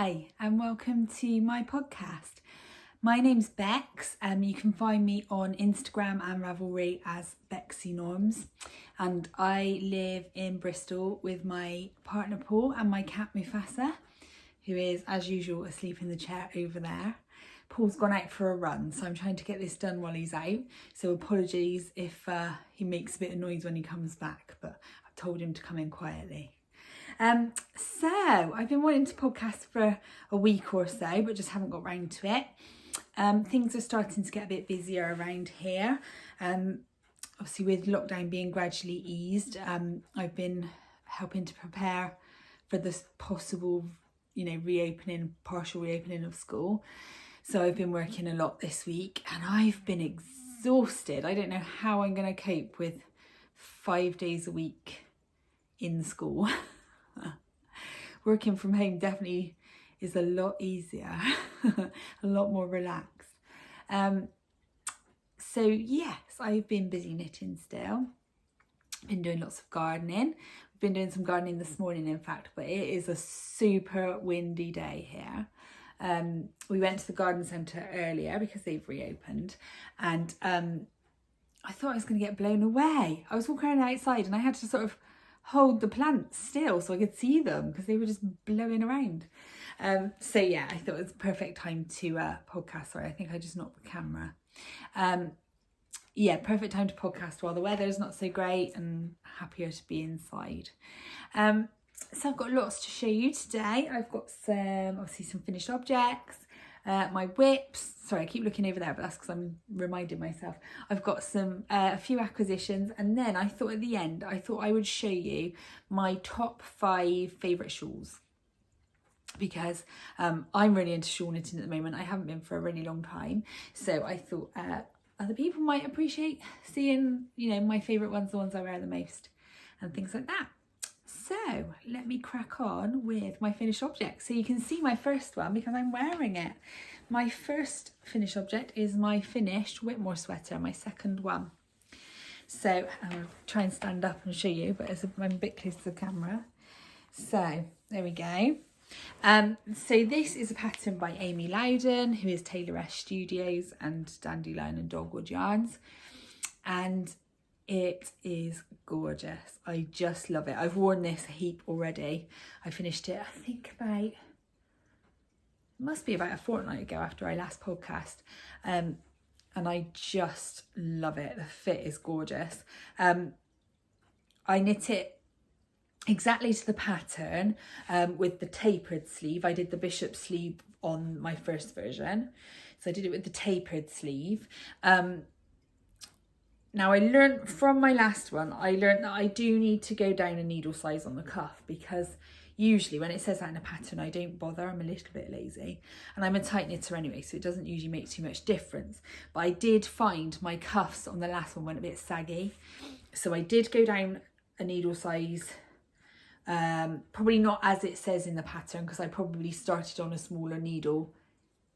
Hi, and welcome to my podcast. My name's Beks. You can find me on Instagram and Ravelry as Beksy Norms, and I live in Bristol with my partner Paul and my cat Mufasa, who is, as usual, asleep in the chair over there. Paul's gone out for a run, so I'm trying to get this done while he's out. So apologies if he makes a bit of noise when he comes back, but I've told him to come in quietly. So I've been wanting to podcast for a week or so, but just haven't got round to it. Things are starting to get a bit busier around here. Obviously with lockdown being gradually eased, I've been helping to prepare for this possible, partial reopening of school. So I've been working a lot this week and I've been exhausted. I don't know how I'm going to cope with 5 days a week in school. Working from home definitely is a lot easier, a lot more relaxed. So yes, I've been busy knitting still. Been doing lots of gardening. Been doing some gardening this morning, in fact, but it is a super windy day here. We went to the garden centre earlier because they've reopened, and I thought I was going to get blown away. I was walking around outside and I had to sort of hold the plants still so I could see them because they were just blowing around. So yeah, I thought it was the perfect time to podcast. Sorry, I think I just knocked the camera. Perfect time to podcast while the weather's not so great and happier to be inside. So I've got lots to show you today. I've got some finished objects, my whips. Sorry, I keep looking over there, but that's because I'm reminding myself. I've got a few acquisitions, and then I thought at the end, I would show you my top 5 favourite shawls, because I'm really into shawl knitting at the moment. I haven't been for a really long time, so I thought other people might appreciate seeing, my favourite ones, the ones I wear the most, and things like that. So let me crack on with my finished object. So you can see my first one because I'm wearing it. My first finished object is my finished Whitmore sweater, my second one. So I'll try and stand up and show you, but I'm a bit close to the camera. So there we go. So this is a pattern by Amy Loudon, who is Taylor S Studios and Dandelion and Dogwood Yarns. And it is gorgeous. I just love it. I've worn this a heap already. I finished it, I think must be about a fortnight ago after I last podcast. And I just love it. The fit is gorgeous. I knit it exactly to the pattern with the tapered sleeve. I did the bishop sleeve on my first version. So I did it with the tapered sleeve. Now I learned from my last one, that I do need to go down a needle size on the cuff, because usually when it says that in a pattern, I don't bother. I'm a little bit lazy, and I'm a tight knitter anyway, so it doesn't usually make too much difference. But I did find my cuffs on the last one went a bit saggy. So I did go down a needle size, probably not as it says in the pattern, because I probably started on a smaller needle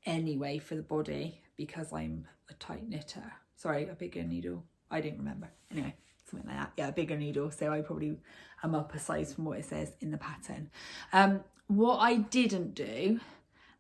anyway for the body, because I'm a tight knitter. Sorry, a bigger needle. I didn't remember. Anyway, something like that. Yeah, a bigger needle. So I probably am up a size from what it says in the pattern. What I didn't do,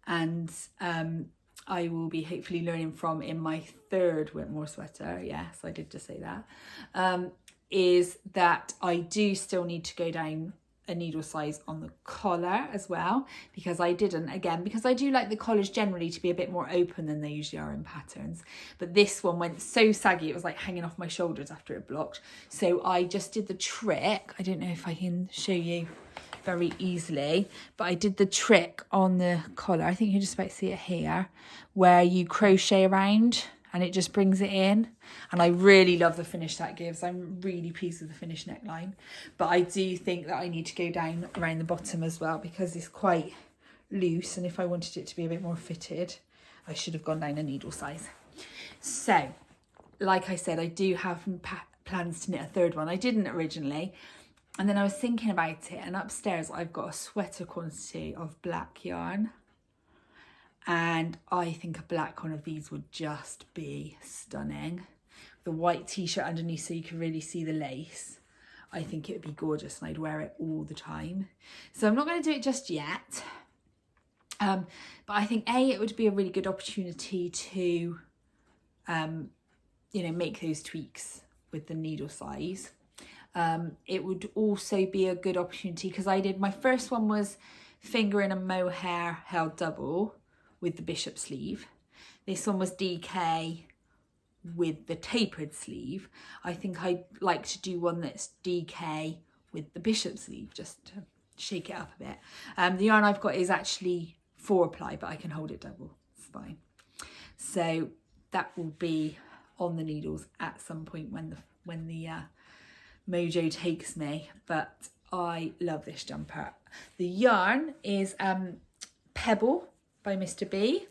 and I will be hopefully learning from in my third Whitmore sweater, yes, I did just say that, is that I do still need to go down a needle size on the collar as well, because I didn't, again, because I do like the collars generally to be a bit more open than they usually are in patterns, but this one went so saggy it was like hanging off my shoulders after it blocked. So I just did the trick. I don't know if I can show you very easily, but I did the trick on the collar. I think you can just about see it here, where you crochet around and it just brings it in. And I really love the finish that gives. I'm really pleased with the finished neckline. But I do think that I need to go down around the bottom as well, because it's quite loose. And if I wanted it to be a bit more fitted, I should have gone down a needle size. So, like I said, I do have plans to knit a third one. I didn't originally. And then I was thinking about it. And upstairs, I've got a sweater quantity of black yarn. And I think a black one of these would just be stunning. The white t-shirt underneath so you can really see the lace. I think it would be gorgeous and I'd wear it all the time. So I'm not going to do it just yet. But I think it would be a really good opportunity to, you know, make those tweaks with the needle size. It would also be a good opportunity because my first one was fingering a mohair held double with the bishop sleeve. This one was DK with the tapered sleeve. I think I'd like to do one that's DK with the bishop sleeve, just to shake it up a bit. The yarn I've got is actually 4-ply, but I can hold it double, it's fine. So that will be on the needles at some point when the mojo takes me, but I love this jumper. The yarn is Pebble by Mr. B.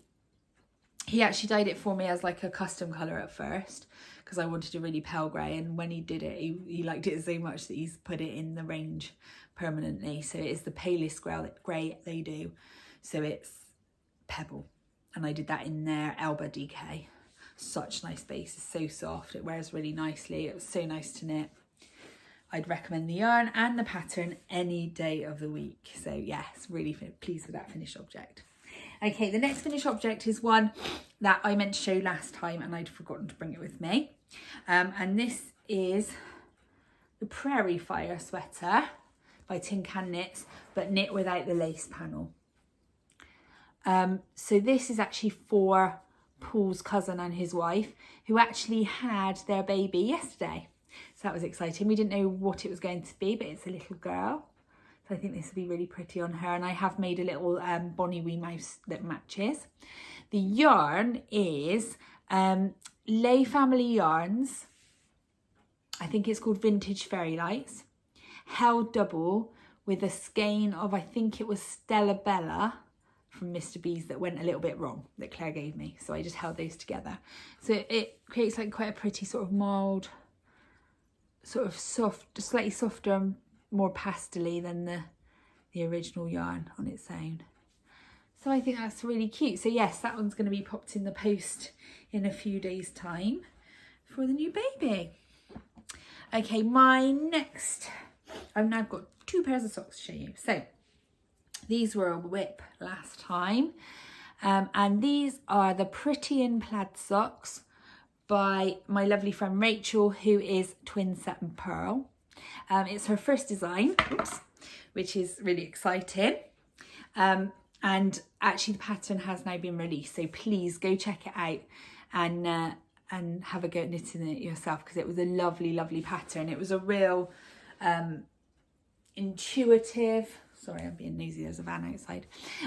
He actually dyed it for me as like a custom colour at first because I wanted a really pale grey, and when he did it, he liked it so much that he's put it in the range permanently. So it is the palest grey they do. So it's Pebble, and I did that in their Elba DK. Such nice base, it's so soft, it wears really nicely. It was so nice to knit. I'd recommend the yarn and the pattern any day of the week. So yes, really pleased with that finished object. Okay, the next finished object is one that I meant to show last time and I'd forgotten to bring it with me. And this is the Prairie Fire sweater by Tin Can Knits, but knit without the lace panel. So this is actually for Paul's cousin and his wife, who actually had their baby yesterday. So that was exciting. We didn't know what it was going to be, but it's a little girl. So I think this will be really pretty on her. And I have made a little Bonnie Wee Mouse that matches. The yarn is Lay Family Yarns. I think it's called Vintage Fairy Lights. Held double with a skein of, I think it was Stella Bella from Mr. B's that went a little bit wrong, that Claire gave me. So I just held those together. So it creates like quite a pretty sort of mild, sort of soft, slightly softer and more pastel-y than the original yarn on its own. So I think that's really cute. So yes, that one's going to be popped in the post in a few days' time for the new baby. Okay, my next, I've now got 2 pairs of socks to show you. So these were a whip last time. And these are the Pretty in Plaid socks by my lovely friend Rachel, who is Twin Set and Pearl. It's her first design, which is really exciting. And actually the pattern has now been released, so please go check it out and have a go at knitting it yourself, because it was a lovely, lovely pattern. It was a real intuitive, sorry, I'm being nosy, there's a van outside.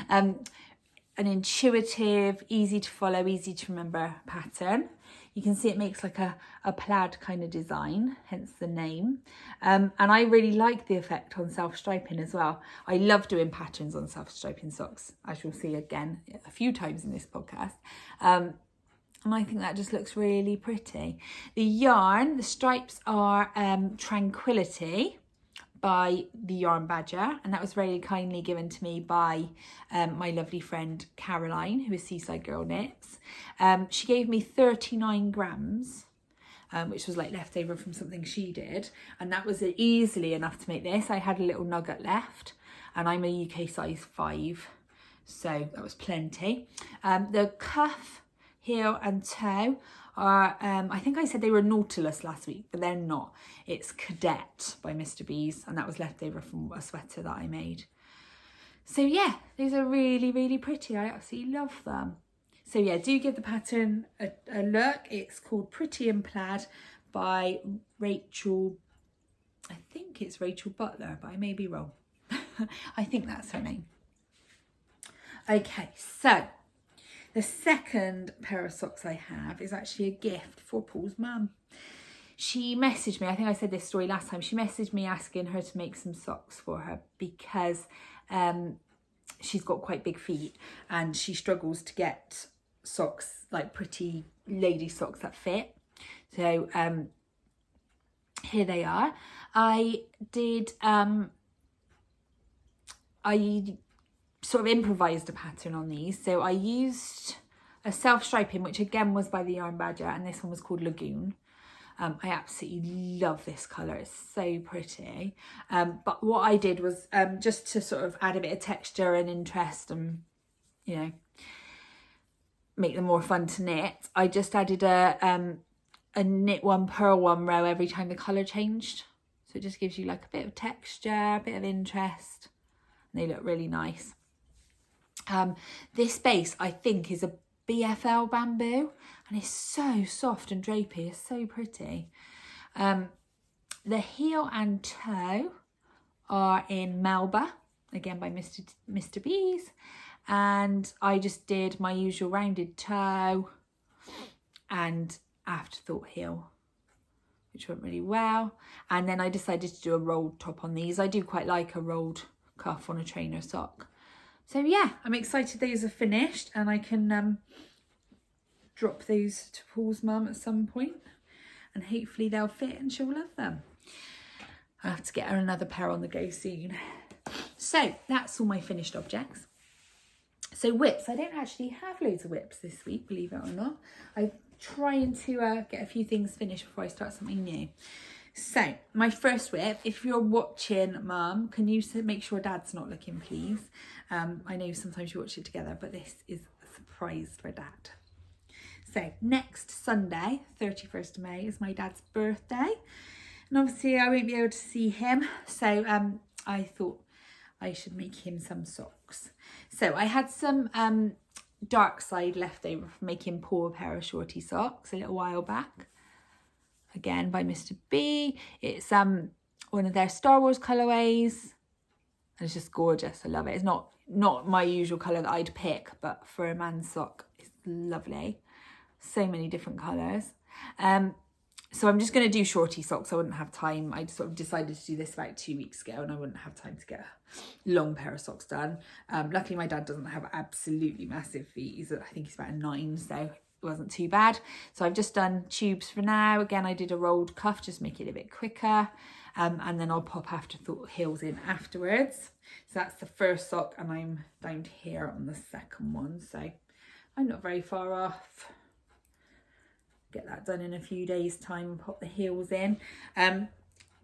An intuitive, easy to follow, easy to remember pattern. You can see it makes like a plaid kind of design, hence the name. And I really like the effect on self-striping as well. I love doing patterns on self-striping socks, as you'll see again a few times in this podcast. And I think that just looks really pretty. The yarn, the stripes are Tranquility by the Yarn Badger, and that was very kindly given to me by my lovely friend Caroline, who is Seaside Girl Knits. She gave me 39 grams, which was like leftover from something she did, and that was easily enough to make this. I had a little nugget left, and I'm a UK size 5, so that was plenty. The cuff, heel and toe are, I think I said they were Nautilus last week, but they're not. It's Cadet by Mr. B's, and that was left over from a sweater that I made. So yeah, these are really, really pretty. I absolutely love them. So yeah, do give the pattern a look. It's called Pretty in Plaid by Rachel, I think it's Rachel Butler, but I may be wrong. I think that's her name. Okay, so the second pair of socks I have is actually a gift for Paul's mum. She messaged me, I think I said this story last time, she messaged me asking her to make some socks for her because she's got quite big feet and she struggles to get socks, like pretty lady socks that fit. So here they are. I sort of improvised a pattern on these. So I used a self-striping, which again was by the Yarn Badger, and this one was called Lagoon. I absolutely love this colour, it's so pretty. But what I did was just to sort of add a bit of texture and interest and, you know, make them more fun to knit, I just added a knit one, purl one row every time the colour changed. So it just gives you like a bit of texture, a bit of interest. And they look really nice. This base, I think, is a BFL bamboo, and it's so soft and drapey. It's so pretty. The heel and toe are in Melba, again by Mr. B's. And I just did my usual rounded toe and afterthought heel, which went really well. And then I decided to do a rolled top on these. I do quite like a rolled cuff on a trainer sock. So yeah, I'm excited those are finished, and I can drop those to Paul's mum at some point, and hopefully they'll fit and she'll love them. I'll have to get her another pair on the go soon. So that's all my finished objects. So whips, I don't actually have loads of whips this week, believe it or not. I'm trying to get a few things finished before I start something new. So my first whip, if you're watching, Mum, can you make sure Dad's not looking, please? I know sometimes you watch it together, but this is a surprise for Dad. So next Sunday, 31st of May, is my dad's birthday. And obviously I won't be able to see him. So I thought I should make him some socks. So I had some dark side left over from making Paul a pair of shorty socks a little while back. Again by Mr. B. It's one of their Star Wars colourways. And it's just gorgeous. I love it. It's not my usual colour that I'd pick, but for a man's sock, it's lovely. So many different colours. So I'm just going to do shorty socks. I wouldn't have time. I sort of decided to do this about 2 weeks ago, and I wouldn't have time to get a long pair of socks done. Luckily, my dad doesn't have absolutely massive feet. I think he's about a 9, so it wasn't too bad. So I've just done tubes for now. Again, I did a rolled cuff, just make it a bit quicker. And then I'll pop afterthought heels in afterwards. So that's the first sock, and I'm down here on the second one. So I'm not very far off. Get that done in a few days' time and pop the heels in.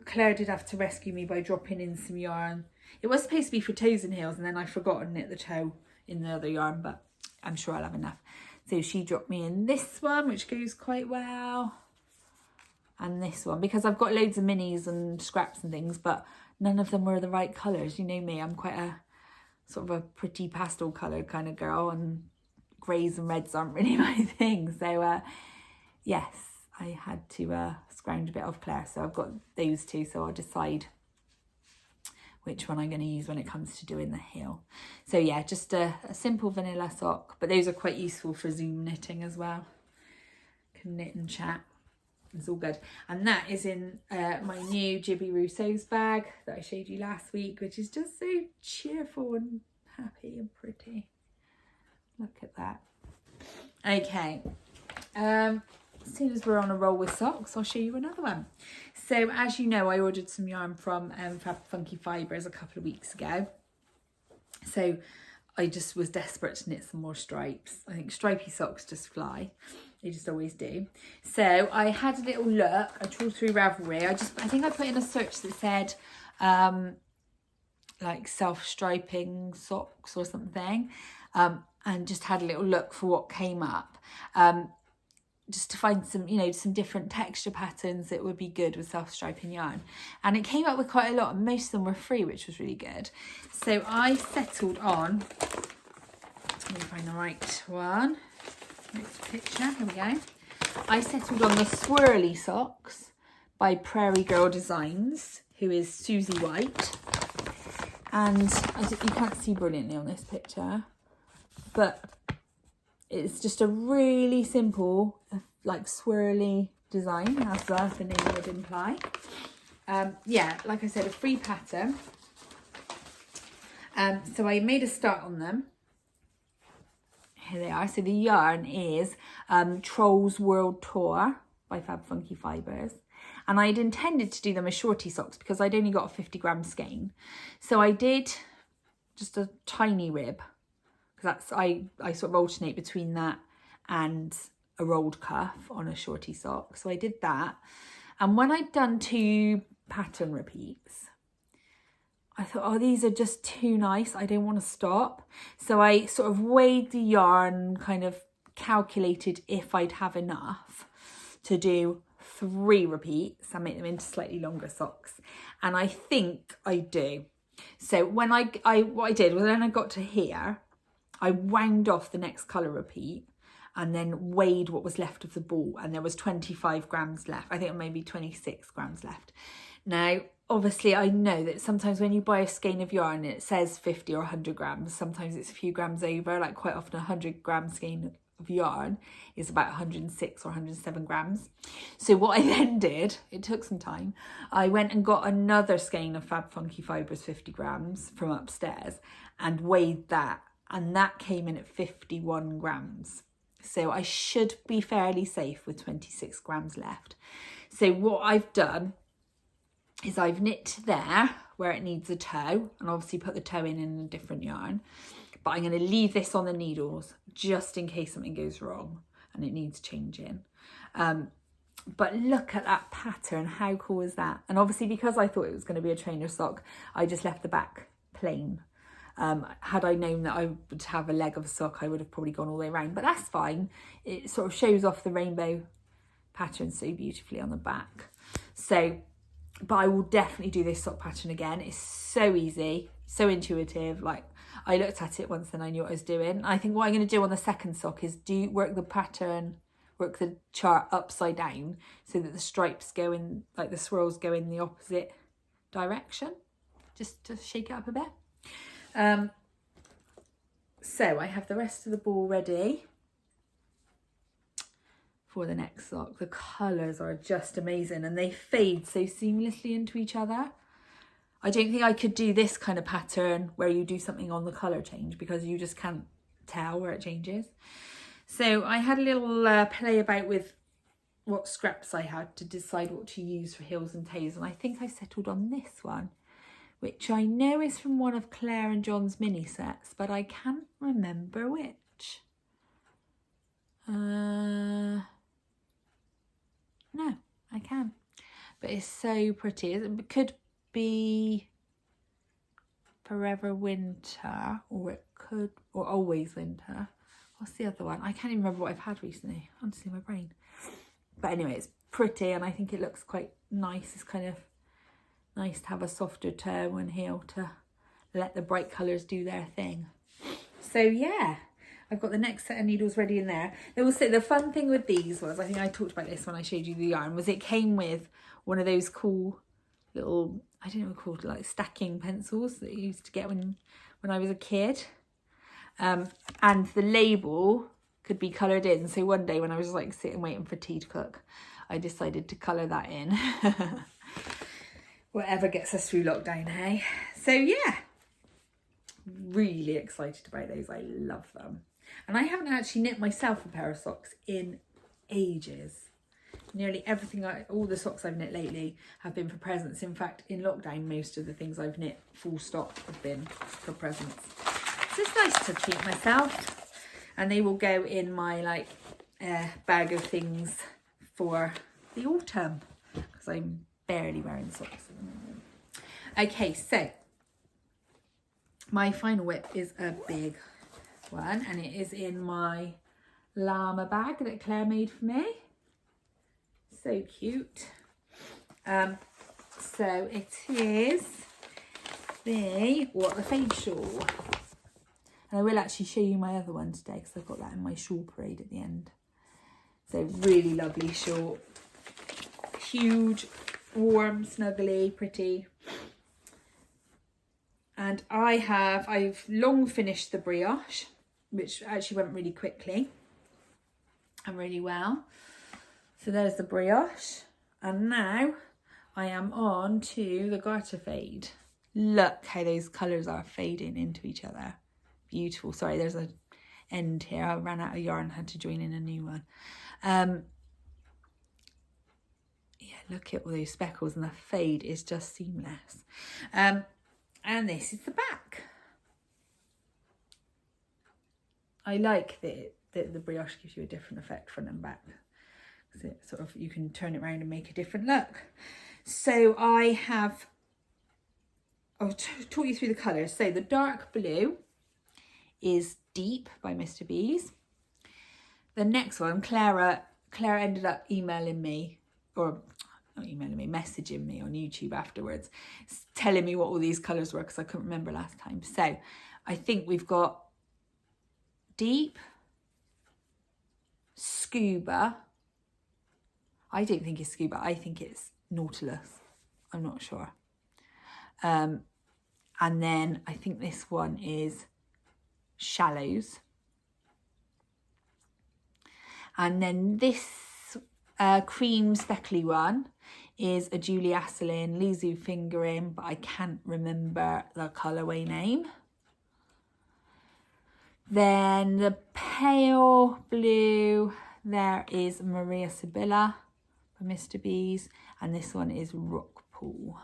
Claire did have to rescue me by dropping in some yarn. It was supposed to be for toes and heels, and then I forgot to knit the toe in the other yarn, but I'm sure I'll have enough. So she dropped me in this one, which goes quite well. And this one, because I've got loads of minis and scraps and things, but none of them were the right colours. You know me, I'm quite a sort of a pretty pastel colour kind of girl, and greys and reds aren't really my thing. So yes, I had to scrounge a bit off Claire. So I've got those two, so I'll decide which one I'm going to use when it comes to doing the heel. So yeah, just a simple vanilla sock, but those are quite useful for Zoom knitting as well. Can knit and chat. It's all good. And that is in my new Jibby Rousseau's bag that I showed you last week, which is just so cheerful and happy and pretty. Look at that. Okay. As soon as we're on a roll with socks, I'll show you another one. So as you know, I ordered some yarn from Fab Funky Fibres a couple of weeks ago. So I just was desperate to knit some more stripes. I think stripy socks just fly. They just always do. So I had a little look. I trawled through Ravelry. I think I put in a search that said like self-striping socks or something, and just had a little look for what came up. Just to find some, you know, some different texture patterns that would be good with self-striping yarn. And it came up with quite a lot, and most of them were free, which was really good. So I settled on, let me find the right one. Next picture, here we go. I settled on the swirly socks by Prairie Girl Designs, who is Susie White. And you can't see brilliantly on this picture, but it's just a really simple, like swirly design, as the name would imply. Yeah, like I said, a free pattern. So I made a start on them. Here they are. So the yarn is Trolls World Tour by Fab Funky Fibres. And I'd intended to do them as shorty socks because I'd only got a 50-gram skein. So I did just a tiny rib. Because I sort of alternate between that and a rolled cuff on a shorty sock. So I did that. And when I'd done 2 pattern repeats, I thought, oh, these are just too nice. I don't want to stop. So I sort of weighed the yarn, kind of calculated if I'd have enough to do 3 repeats and make them into slightly longer socks. And I think I do. So when what I did was, when I got to here, I wound off the next colour repeat and then weighed what was left of the ball, and there was 25 grams left. I think maybe 26 grams left. Now, obviously, I know that sometimes when you buy a skein of yarn, it says 50 or 100 grams. Sometimes it's a few grams over, like quite often a 100-gram skein of yarn is about 106 or 107 grams. So what I then did, it took some time, I went and got another skein of Fab Funky Fibres 50 grams from upstairs and weighed that, and that came in at 51 grams. So I should be fairly safe with 26 grams left. So what I've done is I've knit there where it needs a toe, and obviously put the toe in a different yarn. But I'm going to leave this on the needles just in case something goes wrong and it needs changing. But look at that pattern. How cool is that? And obviously, because I thought it was going to be a trainer sock, I just left the back plain. Had I known that I would have a leg of a sock, I would have probably gone all the way around, but that's fine. It sort of shows off the rainbow pattern so beautifully on the back. So, but I will definitely do this sock pattern again. It's so easy, so intuitive. Like, I looked at it once and I knew what I was doing. I think what I'm going to do on the second sock is work the pattern, work the chart upside down so that the stripes go in, like the swirls go in the opposite direction, just to shake it up a bit. So I have the rest of the ball ready for the next sock. The colours are just amazing and they fade so seamlessly into each other. I don't think I could do this kind of pattern where you do something on the colour change, because you just can't tell where it changes. So I had a little play about with what scraps I had to decide what to use for heels and toes, and I think I settled on this one, which I know is from one of Claire and John's mini sets, but I can't remember which. No, I can't. But it's so pretty. It could be Forever Winter, or it could, or Always Winter. What's the other one? I can't even remember what I've had recently. Honestly, my brain. But anyway, it's pretty and I think it looks quite nice. It's kind of nice to have a softer toe and heel to let the bright colours do their thing. So yeah, I've got the next set of needles ready in there. Also, the fun thing with these was, I think I talked about this when I showed you the yarn, was it came with one of those cool little, I don't know what they're called, like stacking pencils that you used to get when I was a kid. And the label could be coloured in. So one day when I was like sitting waiting for tea to cook, I decided to colour that in. Whatever gets us through lockdown, hey? So yeah, really excited about those. I love them. And I haven't actually knit myself a pair of socks in ages. Nearly everything, all the socks I've knit lately have been for presents. In fact, in lockdown, most of the things I've knit full stop have been for presents. So it's nice to treat myself. And they will go in my like bag of things for the autumn, because I'm barely wearing socks at the moment. Okay, so my final whip is a big one, and it is in my llama bag that Claire made for me. So cute. So it is the Fade shawl. And I will actually show you my other one today, because I've got that in my shawl parade at the end. So really lovely shawl. Huge, warm, snuggly, pretty. And I've long finished the brioche, which actually went really quickly and really well. So there's the brioche. And now I am on to the garter fade. Look how those colours are fading into each other. Beautiful. Sorry, there's an end here. I ran out of yarn, had to join in a new one. Yeah, look at all those speckles, and the fade is just seamless. And this is the back. I like that the brioche gives you a different effect front and back. So it sort of, you can turn it around and make a different look. So I have I'll talk you through the colours. So the dark blue is Deep by Mr. B's. The next one, Claire ended up emailing me, or not emailing me, messaging me on YouTube afterwards, telling me what all these colours were because I couldn't remember last time. So I think we've got Deep, Scuba. I don't think it's Scuba. I think it's Nautilus. I'm not sure. And then I think this one is Shallows. And then this cream speckly one is a Julie Asselin Lizu fingering, but I can't remember the colourway name. Then the pale blue, there is Maria Sibylla by Mr. B's, and this one is Rock Pool.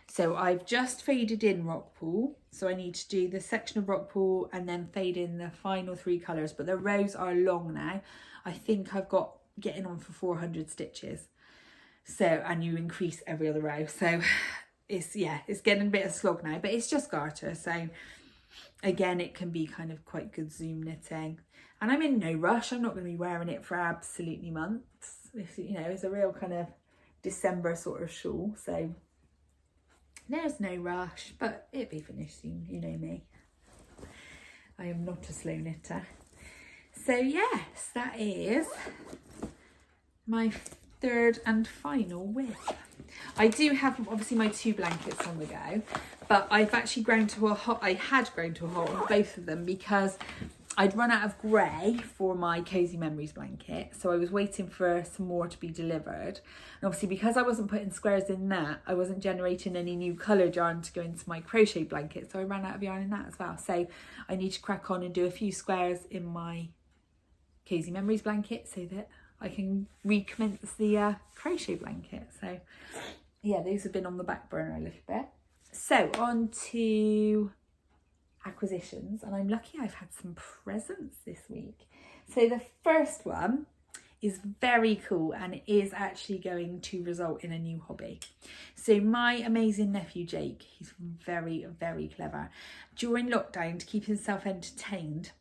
So I've just faded in Rock Pool, so I need to do the section of Rock Pool and then fade in the final 3 colours, but the rows are long now. I think I've got getting on for 400 stitches. So, and you increase every other row. So it's getting a bit of slog now, but it's just garter. So again, it can be kind of quite good zoom knitting. And I'm in no rush. I'm not going to be wearing it for absolutely months. It's a real kind of December sort of shawl. So there's no rush, but it'll be finished soon. You know me. I am not a slow knitter. So yes, that is my 3rd and final whip. I do have obviously my 2 blankets on the go, but I've actually grown to a halt. I had grown to a halt on both of them because I'd run out of grey for my Cozy Memories blanket, so I was waiting for some more to be delivered. And obviously because I wasn't putting squares in that, I wasn't generating any new coloured yarn to go into my crochet blanket, so I ran out of yarn in that as well. So I need to crack on and do a few squares in my Cozy Memories blanket so that I can recommence the crochet blanket. So yeah, those have been on the back burner a little bit. So on to acquisitions, and I'm lucky I've had some presents this week. So the first one is very cool, and it is actually going to result in a new hobby. So my amazing nephew Jake, he's very, very clever. During lockdown, to keep himself entertained,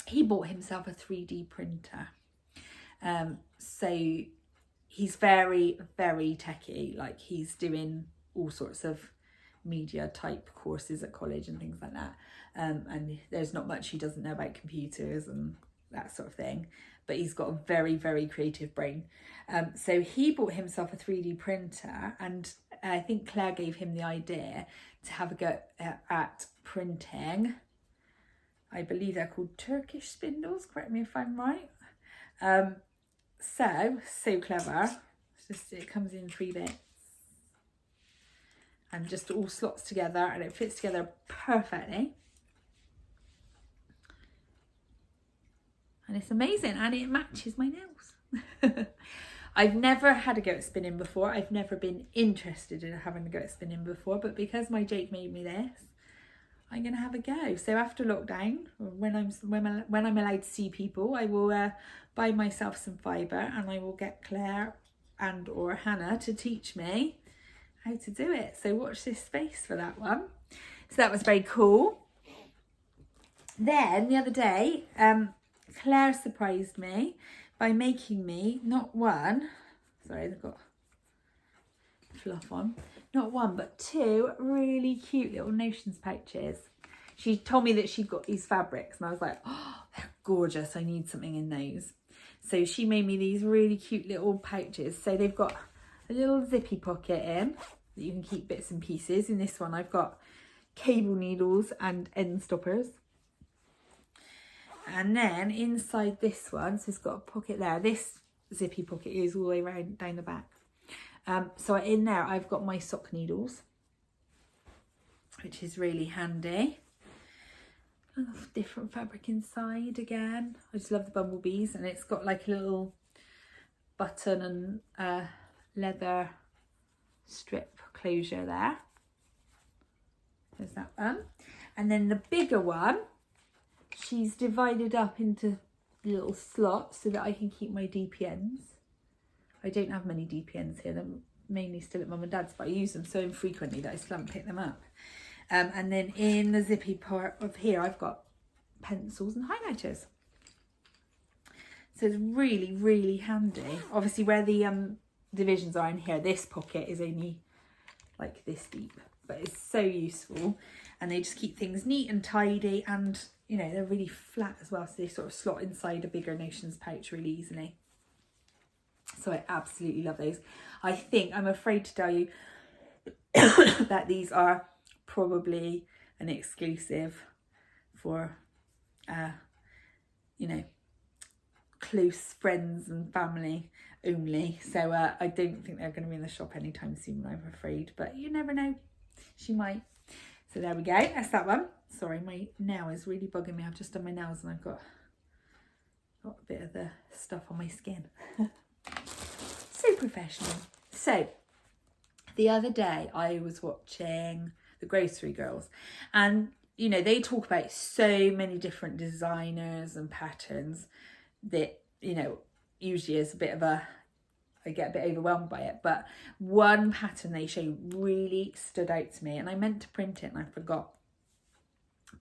he bought himself a 3D printer. So he's very, very techie. Like, he's doing all sorts of media type courses at college and things like that, and there's not much he doesn't know about computers and that sort of thing, but he's got a very, very creative brain. So he bought himself a 3D printer, and I think Claire gave him the idea to have a go at printing. I believe they're called Turkish spindles, correct me if I'm right. So clever. It comes in 3 bits and just all slots together, and it fits together perfectly. And it's amazing, and it matches my nails. I've never had a go at spinning before. I've never been interested in having a go at spinning before, but because my Jake made me this, I'm going to have a go. So after lockdown, when I'm allowed to see people, I will buy myself some fibre, and I will get Claire and or Hannah to teach me how to do it. So watch this space for that one. So that was very cool. Then the other day, Claire surprised me by making me not one, sorry, they've got fluff on, not one but 2 really cute little notions pouches. She told me that she'd got these fabrics, and I was like, oh, they're gorgeous, I need something in those. So she made me these really cute little pouches. So they've got a little zippy pocket in that you can keep bits and pieces. In this one I've got cable needles and end stoppers. And then inside this one, so it's got a pocket there. This zippy pocket is all the way around down the back. So in there I've got my sock needles, which is really handy. Different fabric inside again. I just love the bumblebees, and it's got like a little button and leather strip closure there. There's that one. And then the bigger one, she's divided up into little slots so that I can keep my DPNs. I don't have many DPNs here. mainly still at mum and dad's, but I use them so infrequently that I still haven't picked them up. And then in the zippy part of here, I've got pencils and highlighters. So it's really, really handy. Obviously where the divisions are in here, this pocket is only like this deep, but it's so useful. And they just keep things neat and tidy, and you know, they're really flat as well, so they sort of slot inside a bigger Notions pouch really easily. So I absolutely love those. I think, I'm afraid to tell you that these are probably an exclusive for you know, close friends and family only. So I don't think they're going to be in the shop anytime soon, I'm afraid, but you never know, she might. So there we go, that's that one. Sorry, my nail is really bugging me. I've just done my nails and I've got a bit of the stuff on my skin. So professional. So the other day I was watching The Grocery Girls, and you know, they talk about so many different designers and patterns that, you know, usually is a bit of a, I get a bit overwhelmed by it, but one pattern they show really stood out to me, and I meant to print it and I forgot,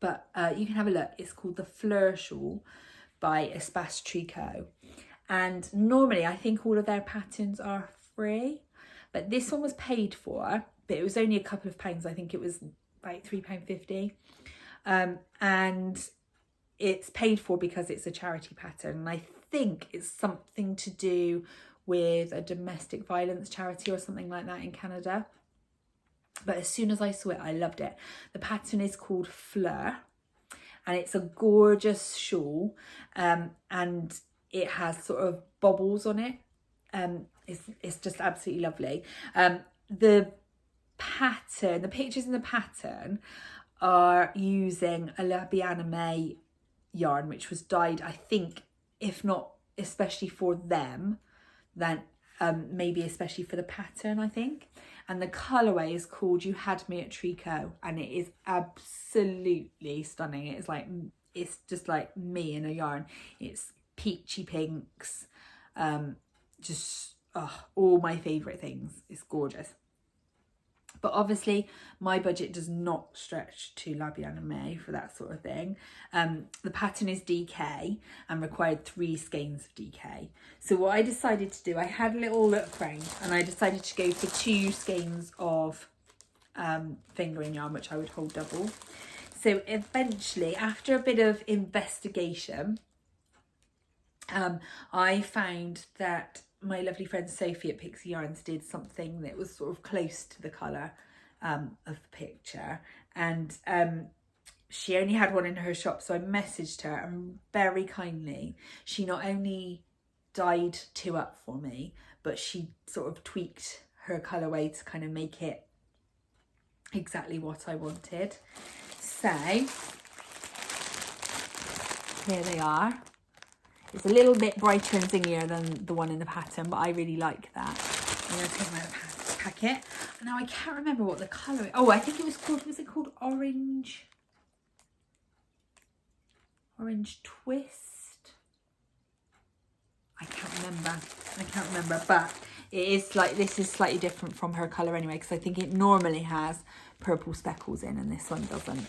but you can have a look. It's called the Fleur Shawl by Espace Tricot, and normally I think all of their patterns are free, but this one was paid for, but it was only a couple of pounds. I think it was like £3.50, and it's paid for because it's a charity pattern, and I think it's something to do with a domestic violence charity or something like that in Canada. But as soon as I saw it, I loved it. The pattern is called Fleur, and it's a gorgeous shawl, and it has sort of bobbles on it. It's just absolutely lovely. The pattern, the pictures in the pattern are using a La Bianame yarn, which was dyed, I think, if not especially for them, then maybe especially for the pattern, I think. And the colourway is called You Had Me at Tricot, and it is absolutely stunning. It's like, it's just like me in a yarn. It's peachy pinks, just all my favourite things. It's gorgeous. But obviously my budget does not stretch to La Bianame for that sort of thing. The pattern is DK and required 3 skeins of DK. So what I decided to do, I had a little look round and I decided to go for 2 skeins of fingering yarn, which I would hold double. So eventually, after a bit of investigation, I found that my lovely friend Sophie at Pixie Yarns did something that was sort of close to the colour of the picture, and she only had one in her shop, so I messaged her, and very kindly she not only dyed 2 up for me, but she sort of tweaked her colourway to kind of make it exactly what I wanted. So here they are. It's a little bit brighter and zingier than the one in the pattern, but I really like that. I'm going to take them out of the packet. Now I can't remember what the colour is. Oh, I think it was called, was it called Orange? Orange Twist? I can't remember, but it is like, this is slightly different from her colour anyway, because I think it normally has purple speckles in and this one doesn't.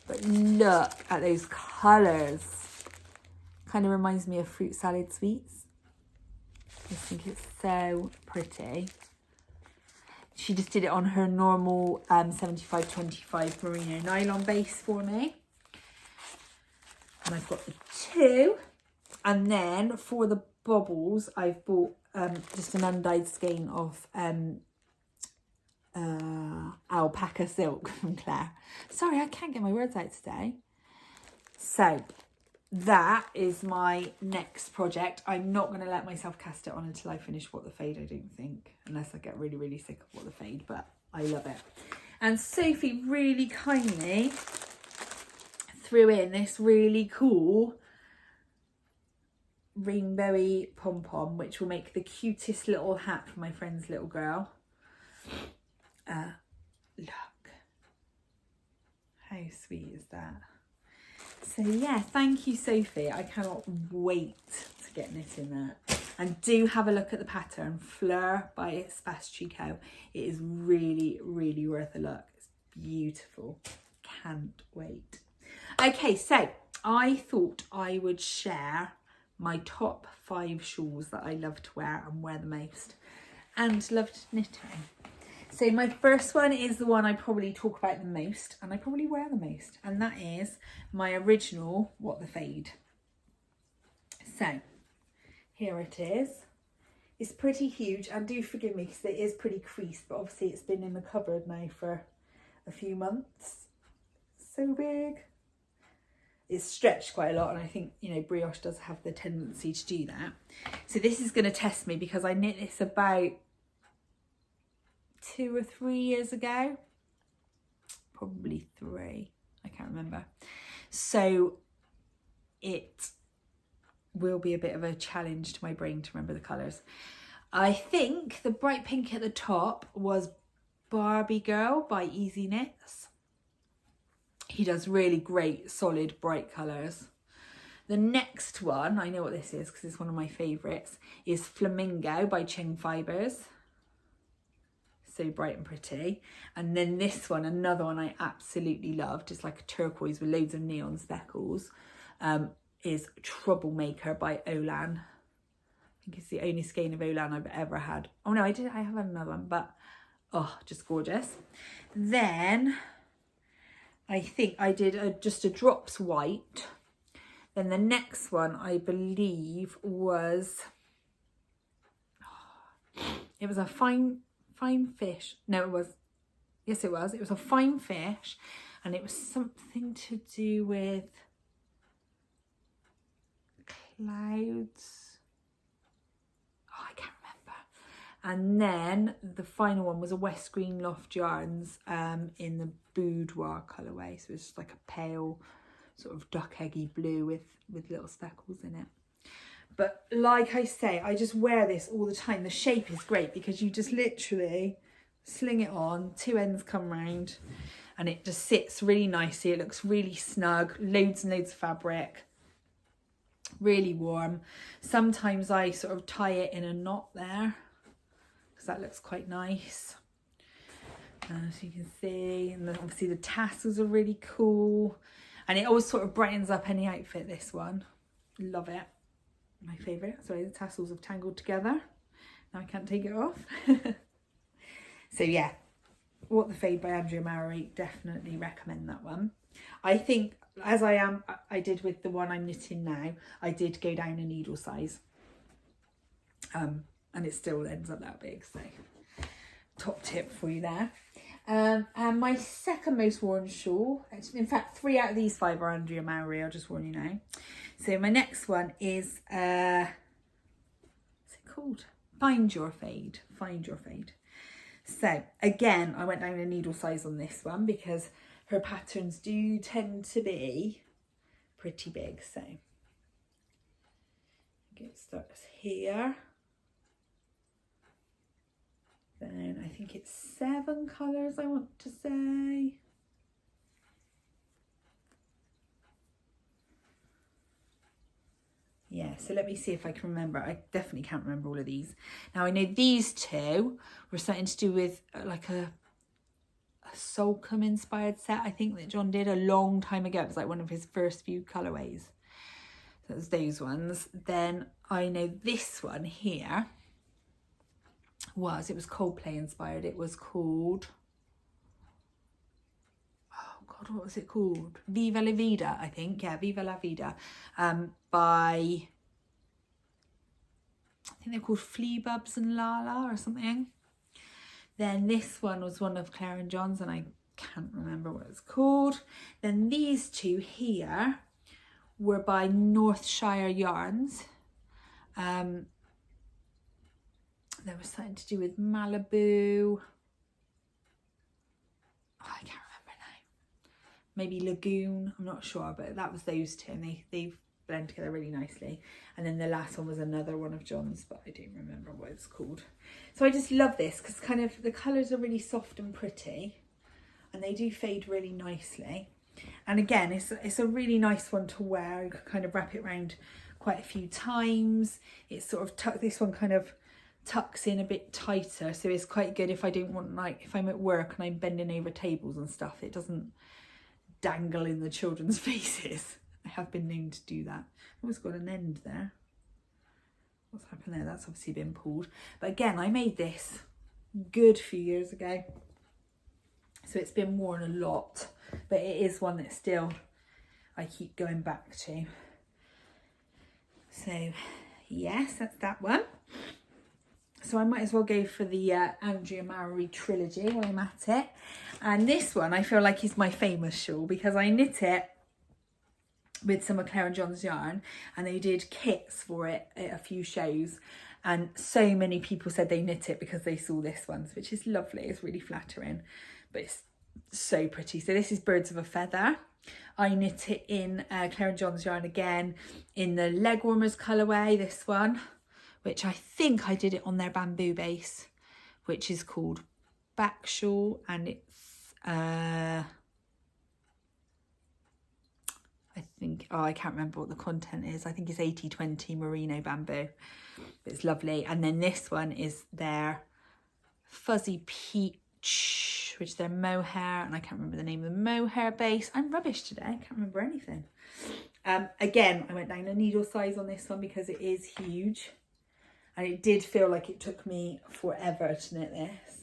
But look at those colours. Kind of reminds me of fruit salad sweets. I just think it's so pretty. She just did it on her normal 75/25 merino nylon base for me. And I've got the 2. And then for the bobbles, I've bought just an undyed skein of alpaca silk from Claire. Sorry, I can't get my words out today. So that is my next project. I'm not going to let myself cast it on until I finish What the Fade, I don't think, unless I get really, really sick of What the Fade, but I love it. And Sophie really kindly threw in this really cool rainbowy pom-pom, which will make the cutest little hat for my friend's little girl. Look, how sweet is that? So yeah, thank you, Sophie. I cannot wait to get knitting that. And do have a look at the pattern, Fleur by Espace Chico. It is really, really worth a look. It's beautiful. Can't wait. Okay, so I thought I would share my top 5 shawls that I love to wear and wear the most and loved knitting. So my first one is the one I probably talk about the most and I probably wear the most, and that is my original What the Fade. So here it is. It's pretty huge, and do forgive me because it is pretty creased, but obviously it's been in the cupboard now for a few months. So big. It's stretched quite a lot, and I think, you know, brioche does have the tendency to do that. So this is going to test me because I knit this about 2 or 3 years ago. Probably 3. I can't remember. So it will be a bit of a challenge to my brain to remember the colours. I think the bright pink at the top was Barbie Girl by Easy Knits. He does really great, solid, bright colours. The next one, I know what this is because it's one of my favourites, is Flamingo by Ching Fibres. So bright and pretty. And then this one, another one I absolutely loved, it's like a turquoise with loads of neon speckles, is Troublemaker by Olan. I think it's the only skein of Olan I've ever had. Oh no, I have another one, but oh, just gorgeous. Then I think I did just a Drops White. Then the next one I believe was, it was a fine fish. No, it was, yes it was. It was a fine fish, and it was something to do with clouds. Oh, I can't remember. And then the final one was a West Green Loft Yarns in the Boudoir colourway. So it's just like a pale sort of duck eggy blue with little speckles in it. But like I say, I just wear this all the time. The shape is great because you just literally sling it on, 2 ends come round, and it just sits really nicely. It looks really snug, loads and loads of fabric, really warm. Sometimes I sort of tie it in a knot there because that looks quite nice. As you can see, and then obviously the tassels are really cool, and it always sort of brightens up any outfit, this one. Love it. My favourite. Sorry, the tassels have tangled together. Now I can't take it off. So yeah, What the Fade by Andrea Mowry, definitely recommend that one. I think, as I did with the one I'm knitting now, I did go down a needle size. And it still ends up that big, so top tip for you there. And my second most worn shawl, in fact 3 out of these 5 are Andrea Mowry, I'll just warn you now. So my next one is, what's it called? Find Your Fade. Find Your Fade. So again, I went down a needle size on this one because her patterns do tend to be pretty big. So it starts here. Then I think it's 7 colours, I want to say. Yeah, so let me see if I can remember. I definitely can't remember all of these. Now I know these 2 were something to do with like a Solcombe inspired set, I think, that John did a long time ago. It was like one of his first few colourways. So it was those ones. Then I know this one here it was Coldplay inspired. It was called, oh God, what was it called? Viva la Vida, I think. Yeah, Viva la Vida. By, I think they're called Fleabubs and Lala or something. Then this one was one of Claire and John's, and I can't remember what it's called. Then these 2 here were by Northshire Yarns. There was something to do with Malibu. Oh, I can't remember now. Maybe Lagoon, I'm not sure, but that was those 2, and they blend together really nicely. And then the last one was another one of John's, but I don't remember what it's called. So I just love this because kind of the colours are really soft and pretty, and they do fade really nicely. And again, it's a really nice one to wear. You can kind of wrap it around quite a few times. It's sort of this one kind of tucks in a bit tighter, so it's quite good if I don't want, like if I'm at work and I'm bending over tables and stuff, it doesn't dangle in the children's faces. I have been known to do that. Almost got an end there. What's happened there? That's obviously been pulled. But again, I made this good few years ago, so it's been worn a lot, but it is one that still I keep going back to. So yes, that's that one. So I might as well go for the Andrea Mowry trilogy while I'm at it. And this one I feel like is my famous shawl because I knit it with some of Claire & John's yarn, and they did kits for it at a few shows, and so many people said they knit it because they saw this one, which is lovely. It's really flattering, but it's so pretty. So this is Birds of a Feather. I knit it in Claire & John's yarn again in the leg warmers colourway, this one, which I think I did it on their bamboo base, which is called Back Shawl, and it's I think, oh, I can't remember what the content is. I think it's 80/20 merino bamboo. It's lovely. And then this one is their Fuzzy Peach, which is their mohair, and I can't remember the name of the mohair base. I'm rubbish today. I can't remember anything. Again, I went down a needle size on this one because it is huge. And it did feel like it took me forever to knit this.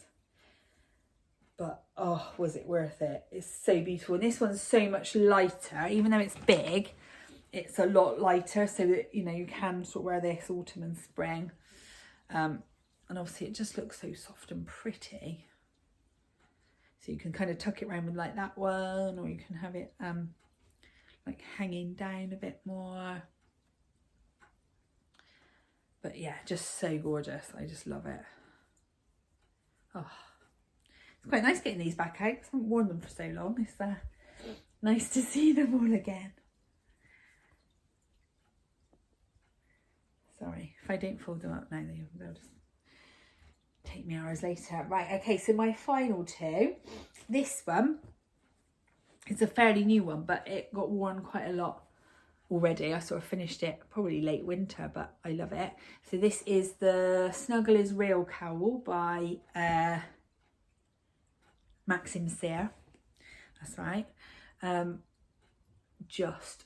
But, oh, was it worth it? It's so beautiful. And this one's so much lighter. Even though it's big, it's a lot lighter so that, you know, you can sort of wear this autumn and spring. And obviously it just looks so soft and pretty. So you can kind of tuck it around with like that one, or you can have it like hanging down a bit more. But yeah, just so gorgeous. I just love it. Oh. It's quite nice getting these back out because I haven't worn them for so long. It's nice to see them all again. Sorry, if I don't fold them up now, they'll just take me hours later. Right, okay, so my final two. This one is a fairly new one, but it got worn quite a lot already. I sort of finished it probably late winter, but I love it. So this is the Snuggle is Real cowl by Maxim Cyr. That's right. Just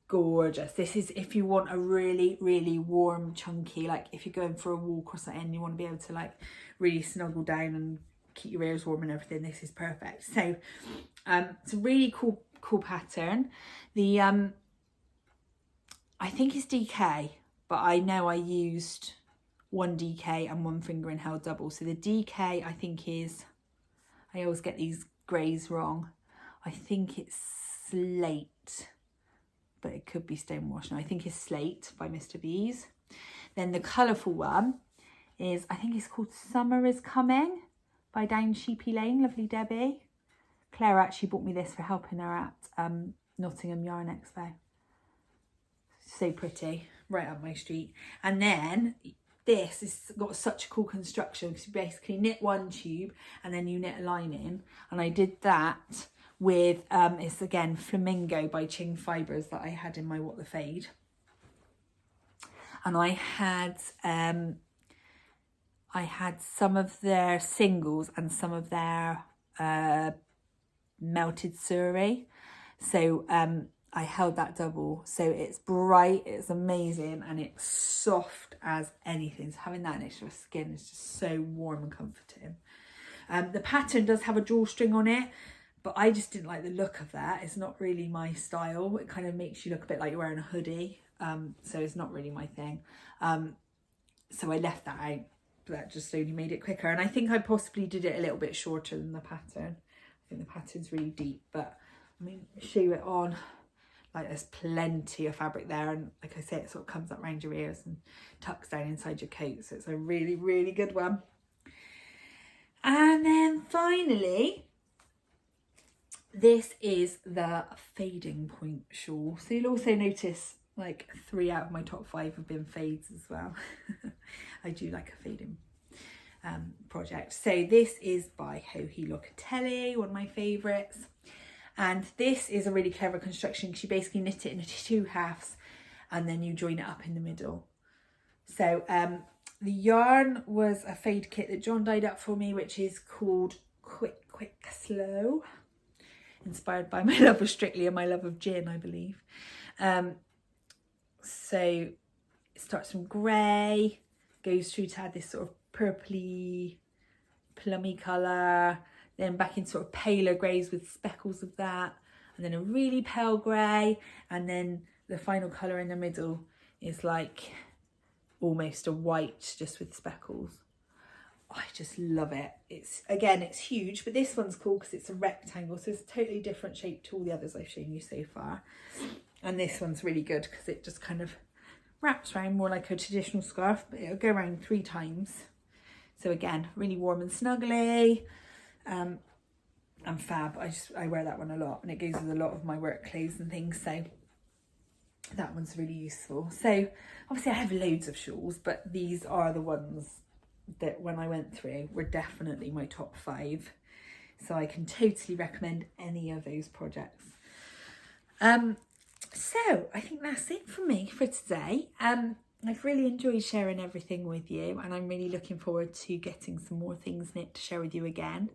gorgeous. This is if you want a really, really warm, chunky, like if you're going for a walk or something, you want to be able to like really snuggle down and keep your ears warm and everything. This is perfect. So it's a really cool pattern. The I think it's DK, but I know I used one DK and one fingering held double. So the DK I think is, I always get these greys wrong. I think it's Slate, but it could be Stonewash. No, I think it's Slate by Mr. B's. Then the colourful one is, I think it's called Summer is Coming by Down Sheepy Lane, lovely Debbie. Claire actually bought me this for helping her at Nottingham Yarn Expo. So pretty, right up my street. And then this has got such a cool construction because you basically knit one tube and then you knit a lining. And I did that with, it's again Flamingo by Ching Fibres that I had in my What the Fade. And I had some of their singles and some of their melted suri. So I held that double, so it's bright, it's amazing, and it's soft as anything. So having that next to your skin is just so warm and comforting. The pattern does have a drawstring on it, but I just didn't like the look of that. It's not really my style. It kind of makes you look a bit like you're wearing a hoodie, so it's not really my thing. So I left that out, but that just only made it quicker. And I think I possibly did it a little bit shorter than the pattern. I think the pattern's really deep, but I mean, show it on. Like there's plenty of fabric there, and like I say, it sort of comes up around your ears and tucks down inside your coat, so it's a really, really good one. And then finally, this is the Fading Point shawl. So you'll also notice like 3 out of my top 5 have been fades as well. I do like a fading project. So this is by Joji Locatelli, one of my favourites. And this is a really clever construction because you basically knit it into 2 halves and then you join it up in the middle. So the yarn was a fade kit that John dyed up for me, which is called Quick Quick Slow, inspired by my love of Strictly and my love of gin, I believe. So it starts from grey, goes through to add this sort of purpley, plummy colour, then back in sort of paler greys with speckles of that, and then a really pale grey, and then the final colour in the middle is like almost a white just with speckles. I just love it. It's huge, but this one's cool because it's a rectangle, so it's a totally different shape to all the others I've shown you so far. And this one's really good because it just kind of wraps around more like a traditional scarf, but it'll go around 3 times. So again, really warm and snuggly, and fab. I wear that one a lot, and it goes with a lot of my work clothes and things, so that one's really useful. So obviously I have loads of shawls, but these are the ones that when I went through were definitely my top 5. So I can totally recommend any of those projects. So I think that's it for me for today. I've really enjoyed sharing everything with you, and I'm really looking forward to getting some more things knit to share with you again.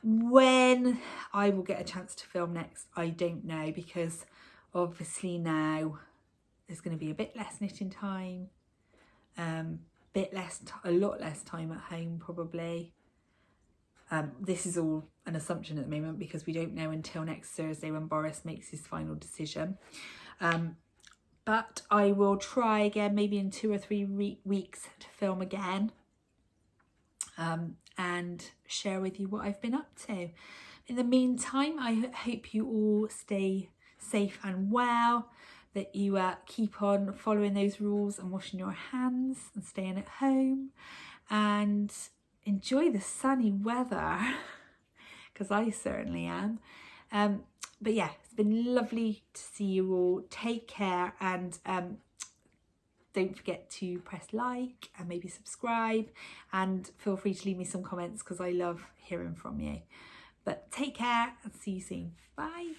When I will get a chance to film next, I don't know, because obviously now there's going to be a bit less knitting time, a lot less time at home probably. This is all an assumption at the moment because we don't know until next Thursday when Boris makes his final decision. But I will try again, maybe in 2 or 3 weeks, to film again and share with you what I've been up to. In the meantime, I hope you all stay safe and well, that you keep on following those rules and washing your hands and staying at home, and enjoy the sunny weather because I certainly am. But yeah, it's been lovely to see you all. Take care, and don't forget to press like and maybe subscribe, and feel free to leave me some comments because I love hearing from you. But take care and see you soon. Bye.